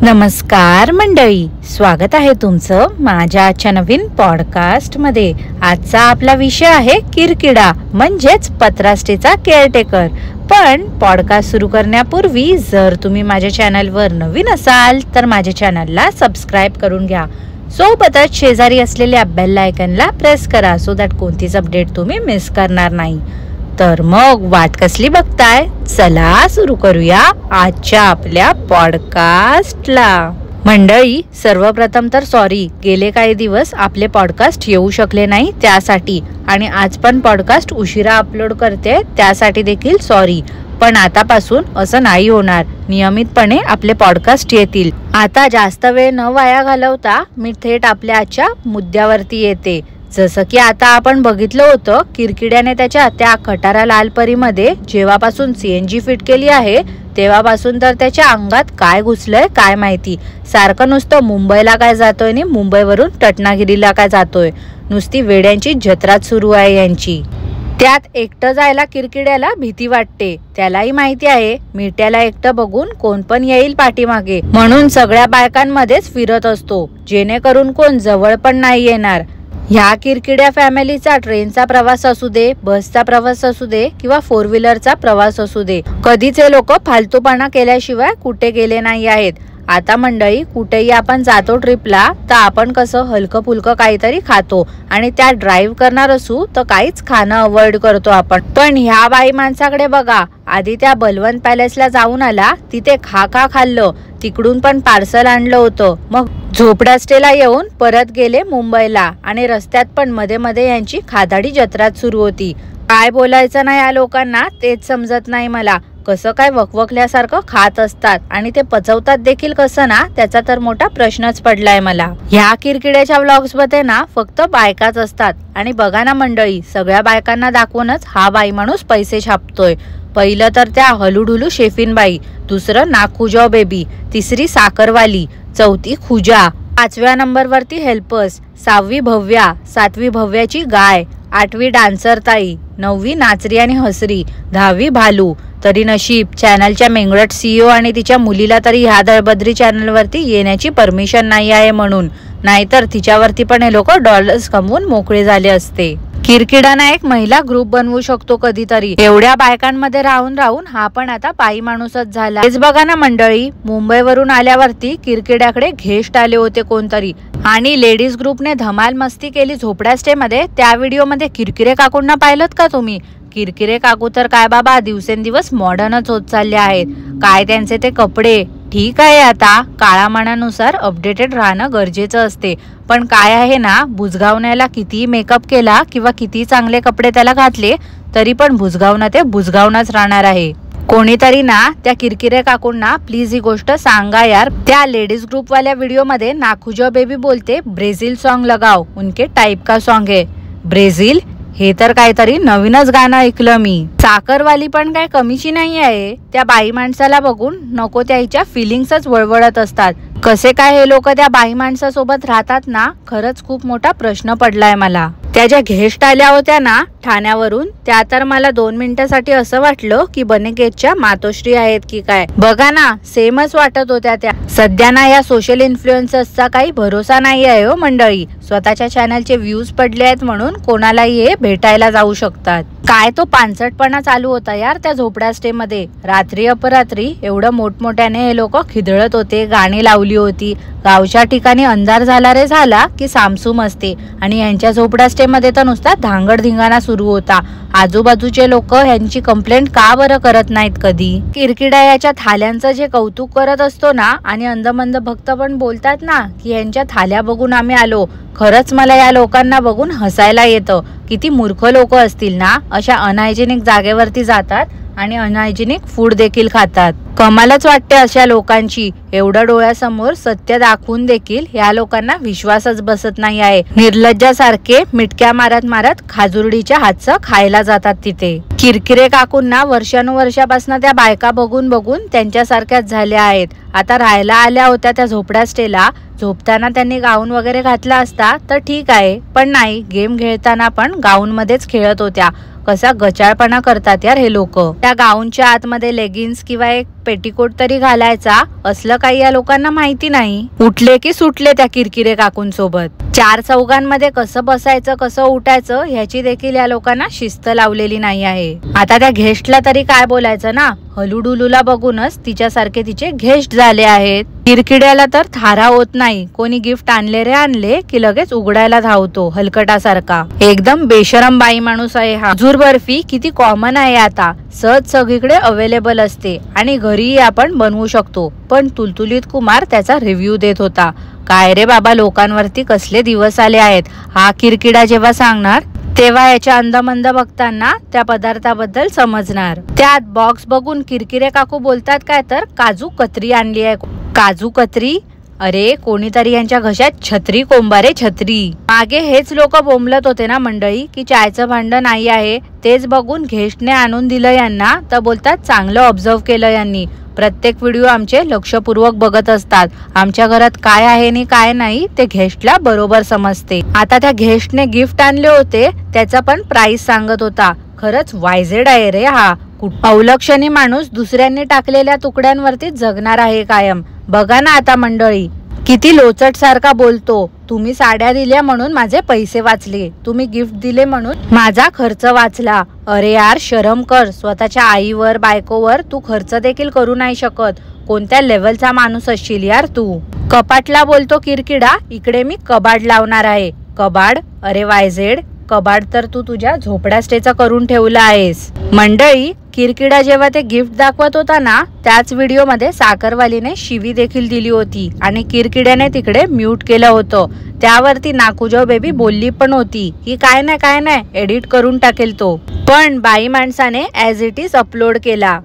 नमस्कार मंडळी, स्वागत आहे तुमचं माझ्या आजच्या नवीन पॉडकास्ट मध्ये। आजचा आपला विषय आहे किरकिडा म्हणजेच पत्रास्टेचा केअरटेकर। पण पॉडकास्ट सुरू करण्यापूर्वी जर तुम्ही माझ्या चॅनलवर नवीन असाल तर माझ्या चॅनलला सबस्क्राइब करून घ्या। सोबतच शेजारी असलेल्या बेल आयकॉनला प्रेस करा सो दॅट कोणतीच अपडेट तुम्ही मिस करणार नाही। तर मग वाट कसली बघताय, चला सुरू करूया आजच्या आपल्या पॉडकास्टला। मंडळी, सर्वप्रथम तर सॉरी, गेले काही दिवस आपले पॉडकास्ट येऊ शकले नाही त्यासाठी, आणि आज पण पॉडकास्ट उशिरा अपलोड करते त्यासाठी देखील सॉरी। पण आतापासून असं नाही होणार, नियमितपणे आपले पॉडकास्ट येतील। आता जास्त वेळ न वाया घालवता मी थेट आपल्या आजच्या मुद्द्यावरती येते। जसं की आता आपण बघितलं होतं, किरकिड्याने त्याच्या त्या खटारा लाल परीमध्ये जेव्हापासून CNG फिट केली आहे तेव्हापासून तर त्याच्या अंगात काय घुसलंय काय माहिती। सारखं नुसतं मुंबईला काय जातोय आणि मुंबईवरून रत्नागिरीला काय जातोय, नुसती वेड्यांची जत्राच सुरू आहे यांची। त्यात एकटं जायला किरकिड्याला भीती वाटते। त्यालाही माहिती आहे मिरट्याला एकटं बघून कोण पण येईल पाठीमागे, म्हणून सगळ्या बायकांमध्येच फिरत असतो जेणेकरून कोण जवळ पण नाही येणार। ह्या किरकिड्या फॅमिलीचा ट्रेनचा प्रवास असू दे, बसचा प्रवास असू दे किंवा 4 व्हीलरचा प्रवास असू दे, कधीच हे लोक फालतूपणा केल्याशिवाय कुठे गेले नाही आहेत। आता मंडळी, कुठेही आपण जातो ट्रिपला तर आपण कसं हलकं फुलकं काहीतरी खातो, आणि त्या ड्राईव्ह करणार असू तर काहीच खाणं अवॉइड करतो आपण। पण ह्या बाई माणसाकडे बघा, आधी त्या बलवंत पॅलेसला जाऊन आला, तिथे खाल्लं, तिकडून पण पार्सल आणलं होतं, मग झोपडा स्टेला येऊन परत गेले मुंबईला, आणि रस्त्यात पण मध्ये मध्ये यांची खादाडी जत्राच सुरू होती। काय बोलायचं ना या लोकांना तेच समजत नाही मला। कसं काय वकवकल्यासारखं खात असतात आणि ते पचवतात देखील कसं ना, त्याचा तर मोठा प्रश्नच पडलाय मला। ह्या किरकिड्याच्या व्लॉग्स मध्ये ना फक्त बायकाच असतात, आणि बघा ना मंडळी, सगळ्या बायकांना दाखवूनच हा बाई माणूस पैसे छापतोय। पहिलं तर त्या हलुडुलू शेफीन बाई, दुसरं नागखुजाव बेबी, तिसरी साखरवाली, चौथी खुजा, 5व्या नंबरवरती हेल्पर्स, 6वी भव्या, 7वी भव्याची गाय, 8वी डान्सर ताई, 9वी नाचरी आणि हसरी, 10वी भालू। तरी नशीब चॅनलच्या मेंगळट CEO आणि तिच्या मुलीला तरी ह्या दळबद्री चॅनलवरती येण्याची परमिशन नाही आहे म्हणून, नाहीतर तिच्यावरती पण हे लोक डॉलर्स कमवून मोकळे झाले असते। किरकिडाना एक महिला ग्रुप बनवू शकतो कधीतरी, एवढ्या बायकांमध्ये राहून राहून हा पण आता बाई माणूसच झाला। हेच बघा ना मंडळी, मुंबईवरून आल्यावरती किरकिड्याकडे घेस्ट आले होते कोणतरी, आणि लेडीज ग्रुपने धमाल मस्ती केली झोपड्या स्टे मध्ये। त्या व्हिडिओ मध्ये किरकिरे काकूंना पाहिलं का तुम्ही? किरकिरे काकू तर काय बाबा दिवसेंदिवस मॉडर्नच होत चालले आहेत। काय त्यांचे ते कपडे, ठीक आहे आता काळामानानुसार अपडेटेड राहणं गरजेचं असते, पण काय आहे ना, बुजगावण्याला किती मेकअप केला किंवा किती चांगले कपडे त्याला घातले तरी पण बुजगावणं ते बुजगावणंच राहणार आहे। कोणीतरी ना त्या किरकिरे काकूंना प्लीज ही गोष्ट सांगा यार। त्या लेडीज ग्रुप वाल्या व्हिडिओ मध्ये नागखुजाव बेबी बोलते, ब्रेझिल सॉन्ग लगाओ, उनके टाइप का सॉन्ग है। ब्रेझिल, हे तर काहीतरी नवीनच गाणं ऐकलं मी। साखरवाली पण काय कमीची नाही आहे, त्या बाई माणसाला बघून नको त्याच्या फिलिंग्सच वळवळत असतात। कसे काय हे लोक त्या बाई माणसासोबत राहतात ना, खरंच खूप मोठा प्रश्न पडलाय मला। त्या ज्या घेस्ट आल्या होत्या ना ठाण्यावरून, त्या तर मला 2 मिनिटासाठी असं वाटलं की बनेकेच्या मातोश्री आहेत की काय। बघा ना, सेमच वाटत होत्या त्या। सध्या ना या सोशल इन्फ्लुएन्सर्सचा काही भरोसा नाही आहे हो मंडळी। स्वतःच्या चॅनलचे व्ह्यूज पडले आहेत म्हणून कोणालाही हे भेटायला जाऊ शकतात। काय तो पानसटपणा चालू होता यार त्या झोपड्या स्टे मध्ये। रात्री अपरात्री एवढं मोठमोठ्याने हे लोक खिदळत होते, गाणी लावली होती। गावच्या ठिकाणी अंधार झाला रे झाला की सामसूम असते, आणि यांच्या झोपड्या स्टे मध्ये तर नुसता धांगड धिंगाणा सुरू होता। आजूबाजूचे लोक यांची कंप्लेंट का बरं करत नाहीत कधी? किरकिडा याच्या थाल्यांचं जे कौतुक करत असतो ना, आणि अंधमंद भक्त पण बोलतात ना की यांच्या थाल्या बघून आम्ही आलो, खरंच मला या लोकांना बघून हसायला येतं। किती मूर्ख लोक असतील ना, अशा अनहायजेनिक जागेवरती जातात आणि अनहायजेनिक फूड देखील खातात। कमालच वाटते अशा लोकांची। एवढं डोळ्यासमोर सत्य दाखवून देखील या लोकांना विश्वासच बसत नाही आहे। निर्लज्जासारखे मिटक्या मारत मारत खाजुर्डीच्या हातचं खायला जातात तिथे। किरकिरे काकूंना वर्षानुवर्षापासून त्या बायका बघून बघून त्यांच्यासारख्याच झाल्या आहेत। आता राहायला आल्या होत्या त्या झोपड्या स्टेला, झोपताना त्यांनी गाऊन वगैरे घातला असता तर ठीक आहे, पण नाही, गेम खेळताना पण गाऊन मध्येच खेळत होत्या. कसा गचाळपणा करतात यार हे लोक. त्या गाऊनच्या आतमध्ये लेगिन्स किंवा एक पेटीकोट तरी घालायचा, असलं काही या लोकांना माहिती नाही. उठले की सुटले त्या किरकिरे काकूंसोबत. चार चौघांमध्ये कसं बसायचं, कसं उठायचं ह्याची देखील या लोकांना शिस्त लावलेली नाही आहे. आता त्या घेस्टला तरी काय बोलायचं ना, हलूडुलूला बघूनच तिच्यासारखे तिचे घेस्ट झाले आहेत. किरकिड्याला तर थारा होत नाही, कोणी गिफ्ट आणले रे आणले की लगेच उघडायला धावतो हलकटासारखा. एकदम बेशरम बाई माणूस आहे हा. खजूर बर्फी किती कॉमन आहे आता, सहज सगळीकडे अवेलेबल असते आणि घरीही आपण बनवू शकतो. पण तुलतुलीत कुमार त्याचा रिव्ह्यू देत होता. काय रे बाबा, लोकांवरती कसले दिवस आले आहेत. हा किरकिडा जेव्हा सांगणार तेव्हा याच्या अंदमंद बघताना त्या पदार्थाबद्दल समजणार. त्यात बॉक्स बघून किरकिरे काकू बोलतात काय तर काजू कतरी आणली आहे. काजू कतरी? अरे कोणीतरी यांच्या घशात छत्री कोंबारे छत्री. मागे हेच लोक बोंबलत होते ना मंडळी की चायचं भांड नाही आहे. तेच बघून घेस्टने आणून दिलं यांना, तर बोलतात चांगलं ऑब्झर्व केलं यांनी. प्रत्येक व्हिडिओ आमचे लक्षपूर्वक बघत असतात. आमच्या घरात काय आहे आणि काय नाही ते घेस्टला बरोबर समजते. आता त्या घेस्टने गिफ्ट आणले होते त्याचा पण प्राइस सांगत होता. खरंच वायझेड आहे रे हा. अवलक्षणी माणूस दुसऱ्यांनी टाकलेल्या तुकड्यांवरती जगणार आहे कायम. बघा ना आता मंडळी, किती लोचट सारखा बोलतो. तुम्ही साड्या दिल्या म्हणून माझे पैसे वाचले, तुम्ही गिफ्ट दिले म्हणून माझा खर्च वाचला. अरे यार शरम कर. स्वतःच्या आईवर बायकोवर तू खर्च देखील करू नाही शकत. कोणत्या लेवलचा माणूस असशील यार तू. कपाटला बोलतो किरकिडा, इकडे मी कबाड लावणार आहे. कबाड? अरे वायझेड, कबाड तर तू तुझ्या झोपड्या स्टेचा करून ठेवला आहेस. मंडळी, किरकिडा जेव्हा ते गिफ्ट दाखवत होता ना त्याच व्हिडिओ मध्ये साखरवालीने शिवी देखील दिली होती आणि किरकिड्याने तिकडे म्यूट केलं होतं. त्यावरती नाकूजाऊ बेबी बोलली पण होती की काय नाही एडिट करून टाकेल तो, पण बाई माणसाने ऍज इट इज अपलोड केला.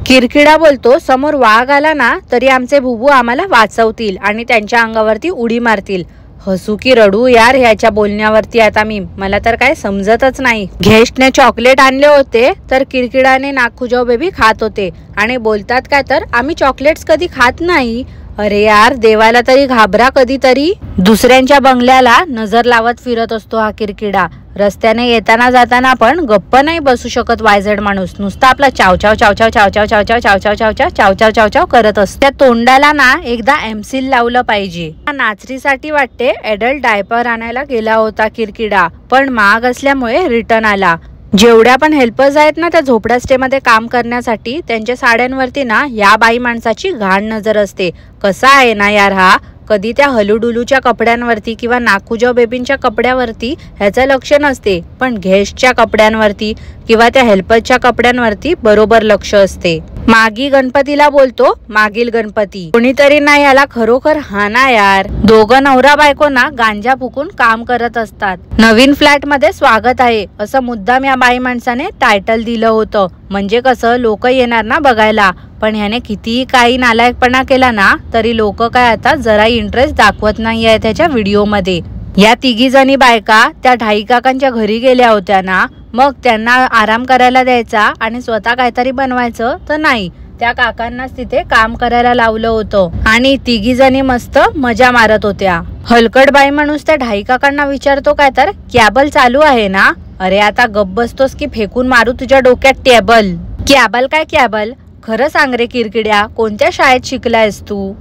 किरकिडा बोलतो, समोर वाघ आला ना तरी आमचे बुबू आम्हाला वाचवतील आणि त्यांच्या अंगावरती उडी मारतील. हसू की रडू यार ह्याच्या बोलण्यावरती आता मला तर काय समजतच नाही. घेस्टने चॉकलेट आणले होते तर किरकिडाने नाकूजाऊ बेबी खात होते आणि बोलतात काय तर आम्ही चॉकलेट्स कधी खात नाही. अरे यार देवाला तरी घाबरा कधीतरी. दुसऱ्यांच्या बंगल्याला नजर लावत फिरत असतो हा किरकिडा. रस्त्याने येताना जाताना पण गप्प नाही बसू शकत वायझेड माणूस. नुसता आपला चाव चाव चाव चाव चाव चाव चाव चाव चाव चाव चाव चाव चाव चाव चाव चाव करत असतो. त्या तोंडाला ना एकदा एमसील लावलं पाहिजे. नाचरीसाठी वाटते एडल्ट डायपर आणायला गेला होता किरकिडा, पण महाग असल्यामुळे रिटर्न आला. जेवढ्या पण हेल्पर्स आहेत ना त्या झोपड्या स्टे मध्ये काम करण्यासाठी, त्यांच्या साड्यांवरती ना या बाई माणसाची घाण नजर असते. कसा आहे ना यार हा. कधी त्या हलूडुलूच्या कपड्यांवरती किंवा नाकूजाऊ बेबींच्या कपड्यावरती ह्याचं लक्ष नसते, पण घेस्टच्या कपड्यांवरती किंवा त्या हेल्परच्या कपड्यांवरती बरोबर लक्ष असते. मागी गणपतीला बोलतो मागील गणपती. कोणीतरी ना याला खरोखर हाना यार. दोघं नवरा बायको ना गांजा फुकून काम करत असतात. नवीन फ्लॅट मध्ये स्वागत आहे असं मुद्दाम या बाई माणसाने टायटल दिलं होतं. म्हणजे कसं लोक येणार ना बघायला. पण ह्याने कितीही काही नालायकपणा केला ना तरी लोक काय आता जराही इंटरेस्ट दाखवत नाहीये त्याच्या व्हिडिओ मध्ये. या तिघी जणी बायका त्या ढाई काकांच्या घरी गेल्या होत्या ना, मग त्यांना आराम करायला द्यायचा आणि स्वतः काहीतरी बनवायचं तर नाही, त्या काकांनाच तिथे काम करायला लावलं होतं आणि तिघी जणी मस्त मजा मारत होत्या. हलकट बाई माणूस त्या ढाई काकांना विचारतो काय तर कॅबल चालू आहे ना. अरे आता गप्प बसतोस की फेकून मारू तुझ्या डोक्यात टेबल. कॅबल काय कॅबल? खरं सांग रे किरकिड्या, कोणत्या शाळेत शिकलायस तू?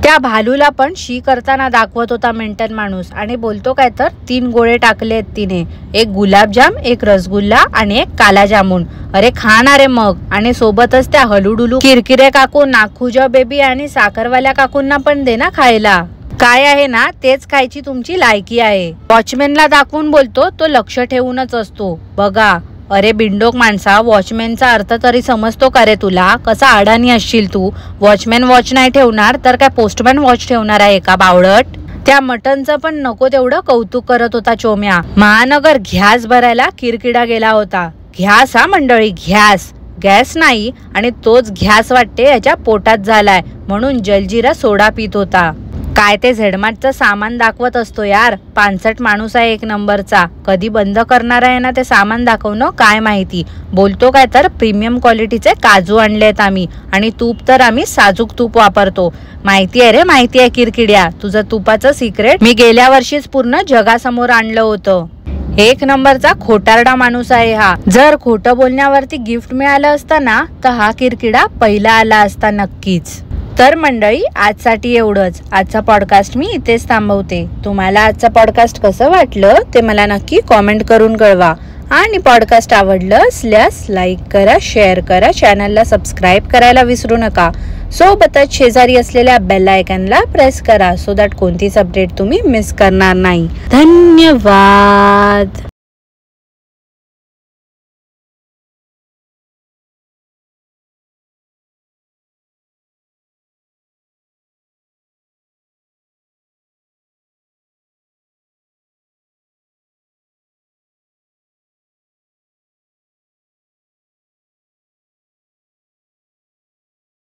त्या भालूला पण शी करताना दाखवत होता मेंटन माणूस आणि बोलतो काय तर 3 गोळे टाकलेत तिने, एक गुलाबजाम, एक रसगुल्ला आणि एक काला जामुन. अरे खाणार आहे मग. आणि सोबतच त्या हलूडुलू किरकिरे काकू, नाकूजाऊ बेबी आणि साखरवाल्या काकूंना पण दे ना खायला. काय आहे ना तेच खायची तुमची लायकी आहे. वॉचमॅनला दाखवून बोलतो तो लक्ष ठेवूनच असतो. बघा अरे बिंडोक माणसा, वॉचमॅनचा अर्थ तरी समजतो का रे तुला? कसा अडाणी असशील तू. वॉचमॅन वॉच नाही ठेवणार तर काय पोस्टमॅन वॉच ठेवणार आहे का बावळट? त्या मटनचं पण नको तेवढं कौतुक करत होता चोम्या. महानगर घ्यास भरायला किरकिडा गेला होता. घ्यास हा मंडळी, घ्यास, गॅस नाही. आणि तोच घ्यास वाटते याच्या पोटात झालाय म्हणून जलजिरा सोडा पित होता. काय ते झेडमार्टचं सामान दाखवत असतो यार, पानसट माणूस आहे एक नंबरचा. कधी बंद करणार आहे ना ते सामान दाखवणं काय माहिती. बोलतो काय तर प्रीमियम क्वालिटीचे काजू आणलेत आम्ही, आणि तूप तर आम्ही साजूक तूप वापरतो. माहिती आहे रे, माहिती आहे किरकिड्या, तुझं तुपाचं सिक्रेट मी गेल्या वर्षीच पूर्ण जगासमोर आणलं होतं. एक नंबरचा खोटारडा माणूस आहे हा. जर खोटं बोलण्यावरती गिफ्ट मिळालं असतं ना तर हा किरकिडा पहिला आला असता नक्कीच. तर मंडळी, आजसाठी एवढंच. आजचा पॉडकास्ट मी इथेच थांबवते. तुम्हाला आजचा पॉडकास्ट कसं वाटलं ते मला नक्की कॉमेंट करून कळवा. आणि पॉडकास्ट आवडलं असल्यास लाईक करा, शेअर करा, चॅनलला सबस्क्राईब करायला विसरू नका. सोबतच शेजारी असलेल्या बेल आयकॉनला प्रेस करा, सो दॅट कोणतीच अपडेट तुम्ही मिस करणार नाही. धन्यवाद.